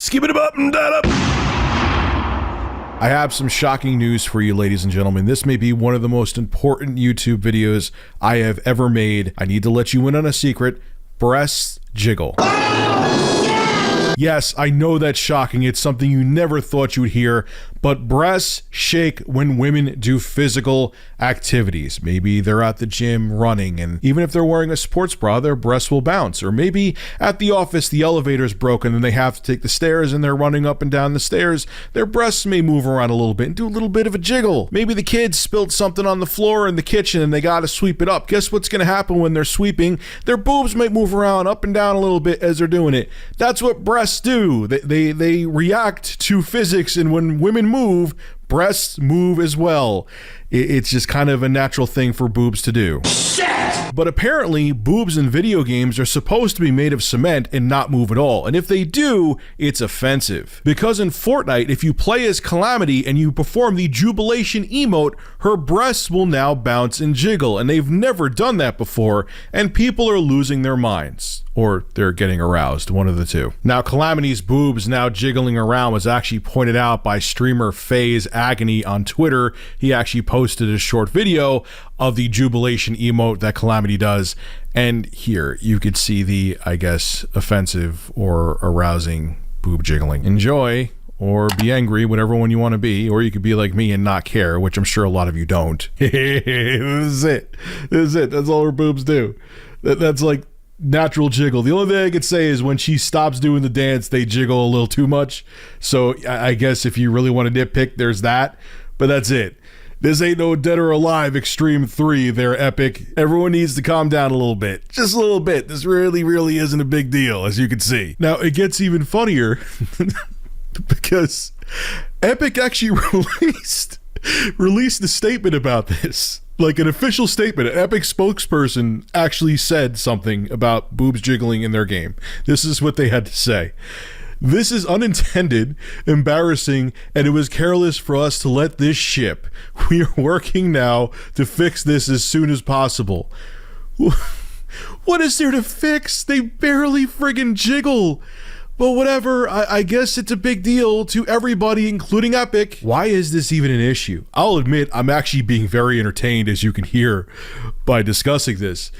Skip it up and that up. I have some shocking news for you, ladies and gentlemen. This may be one of the most important YouTube videos I have ever made. I need to let you in on a secret. Breasts jiggle. Yes, I know that's shocking. It's something you never thought you'd hear, but breasts shake when women do physical activities. Maybe they're at the gym running, and even if they're wearing a sports bra, their breasts will bounce. Or maybe at the office, the elevator's broken and they have to take the stairs and they're running up and down the stairs. Their breasts may move around a little bit and do a little bit of a jiggle. Maybe the kids spilled something on the floor in the kitchen and they gotta sweep it up. Guess what's gonna happen when they're sweeping? Their boobs might move around up and down a little bit as they're doing it. That's what breasts do. They react to physics, and when women move, breasts move as well. It's just kind of a natural thing for boobs to do. But apparently, boobs in video games are supposed to be made of cement and not move at all. And if they do, it's offensive. Because in Fortnite, if you play as Calamity and you perform the jubilation emote, her breasts will now bounce and jiggle. And they've never done that before, and people are losing their minds. Or they're getting aroused, one of the two. Now, Calamity's boobs now jiggling around was actually pointed out by streamer FaZe Agony on Twitter. He actually posted a short video of the jubilation emote that Calamity does. And here you could see the, I guess, offensive or arousing boob jiggling. Enjoy, or be angry, whatever one you want to be, or you could be like me and not care, which I'm sure a lot of you don't. This is it. This is it. That's all her boobs do. That's like natural jiggle. The only thing I could say is when she stops doing the dance, they jiggle a little too much. So I guess if you really want to nitpick, there's that. But that's it. This ain't no Dead or Alive Extreme 3. They're epic. Everyone needs to calm down a little bit. Just a little bit. This really isn't a big deal, as you can see. Now, it gets even funnier because Epic actually released a statement about this. Like an official statement. An Epic spokesperson actually said something about boobs jiggling in their game. This is what they had to say. This is unintended, embarrassing, and it was careless for us to let this ship. We are working now to fix this as soon as possible. What is there to fix? They barely friggin' jiggle. But whatever, I guess it's a big deal to everybody, including Epic. Why is this even an issue? I'll admit I'm actually being very entertained, as you can hear, by discussing this.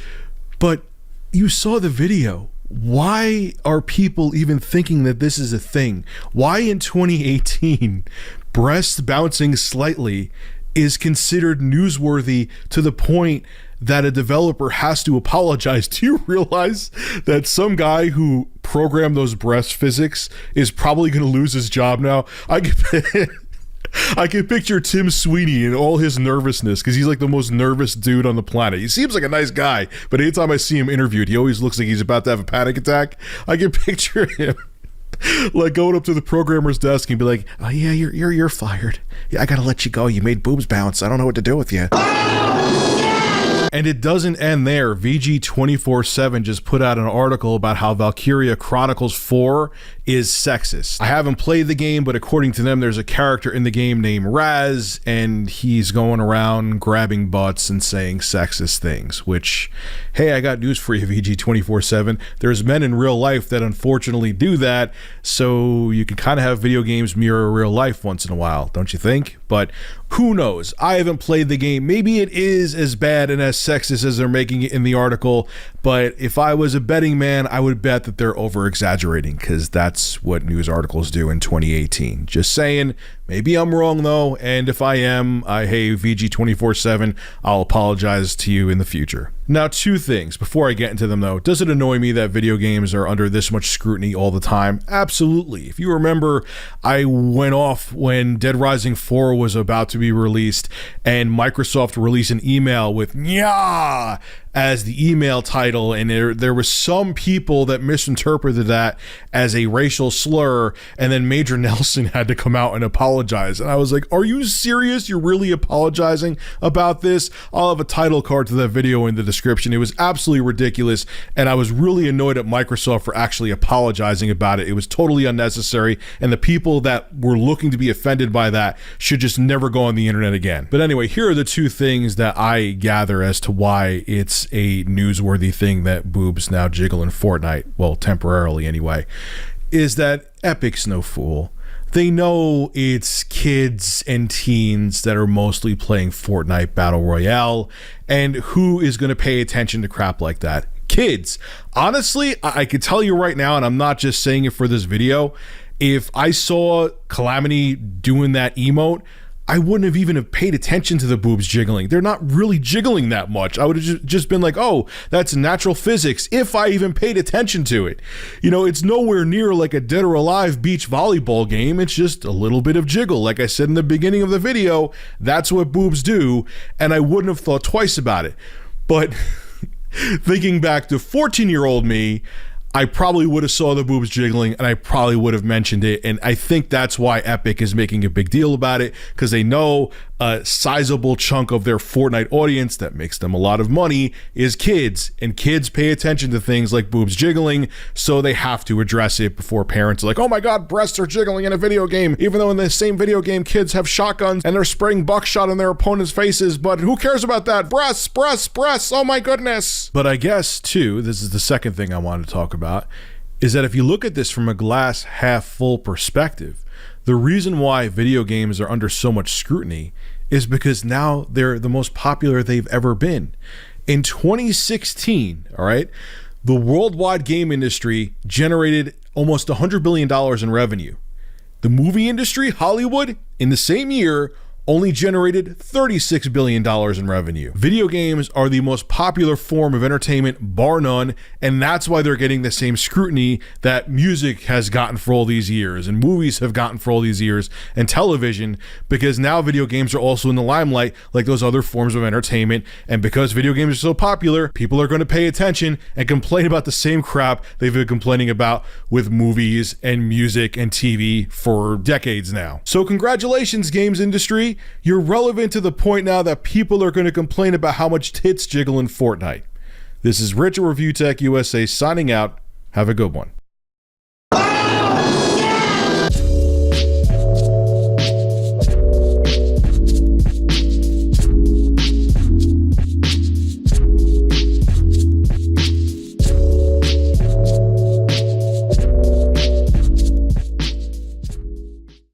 But you saw the video. Why are people even thinking that this is a thing? Why in 2018, breasts bouncing slightly is considered newsworthy to the point that a developer has to apologize? Do you realize that some guy who programmed those breast physics is probably going to lose his job now? I can picture Tim Sweeney and all his nervousness, because he's like the most nervous dude on the planet. He seems like a nice guy, but anytime I see him interviewed, he always looks like he's about to have a panic attack. I can picture him like going up to the programmer's desk and be like, "Oh yeah, you're fired. Yeah, I gotta let you go. You made boobs bounce. I don't know what to do with you." And it doesn't end there. VG247 just put out an article about how Valkyria Chronicles 4 is sexist. I haven't played the game, but according to them, there's a character in the game named Raz, and he's going around grabbing butts and saying sexist things, which, hey, I got news for you, VG247. There's men in real life that unfortunately do that, so you can kind of have video games mirror real life once in a while, don't you think? But who knows? I haven't played the game. Maybe it is as bad and as sexist as they're making it in the article, but if I was a betting man, I would bet that they're over-exaggerating, because that's what news articles do in 2018. Just saying. Maybe I'm wrong though, and if I am, hey, VG247, I'll apologize to you in the future. Now, two things before I get into them though. Does it annoy me that video games are under this much scrutiny all the time? Absolutely. If you remember, I went off when Dead Rising 4 was about to be released, and Microsoft released an email with "Nya" as the email title, and there was some people that misinterpreted that as a racial slur, and then Major Nelson had to come out and apologize. And I was like, are you serious? You're really apologizing about this? I'll have a title card to that video in the description. It was absolutely ridiculous, and I was really annoyed at Microsoft for actually apologizing about it. It was totally unnecessary, and the people that were looking to be offended by that should just never go on the internet again. But anyway, here are the two things that I gather as to why it's a newsworthy thing that boobs now jiggle in Fortnite. Well, temporarily anyway. is that Epic's no fool. They know it's kids and teens that are mostly playing Fortnite Battle Royale, and who is going to pay attention to crap like that? Kids. Honestly, I could tell you right now, and I'm not just saying it for this video, if I saw Calamity doing that emote, I wouldn't have even have paid attention to the boobs jiggling. They're not really jiggling that much. I would have just been like, oh, that's natural physics, if I even paid attention to it. You know, it's nowhere near like a dead or alive beach volleyball game. It's just a little bit of jiggle. Like I said in the beginning of the video, that's what boobs do, and I wouldn't have thought twice about it. But thinking back to 14-year-old me, I probably would have saw the boobs jiggling, and I probably would have mentioned it. And I think that's why Epic is making a big deal about it, because they know a sizable chunk of their Fortnite audience that makes them a lot of money is kids, and kids pay attention to things like boobs jiggling, so they have to address it before parents are like, oh my god, breasts are jiggling in a video game, even though in the same video game kids have shotguns and they're spraying buckshot on their opponents' faces, but who cares about that? Breasts, breasts, breasts, oh my goodness. But I guess too, this is the second thing I wanted to talk about, is that if you look at this from a glass half full perspective, the reason why video games are under so much scrutiny is because now they're the most popular they've ever been. In 2016, all right, the worldwide game industry generated almost $100 billion in revenue. The movie industry, Hollywood, in the same year, only generated $36 billion in revenue. Video games are the most popular form of entertainment, bar none, and that's why they're getting the same scrutiny that music has gotten for all these years, and movies have gotten for all these years, and television, because now video games are also in the limelight like those other forms of entertainment, and because video games are so popular, people are going to pay attention and complain about the same crap they've been complaining about with movies and music and TV for decades now. So congratulations, games industry. You're relevant to the point now that people are going to complain about how much tits jiggle in Fortnite. This is Rich at Review Tech USA signing out. Have a good one.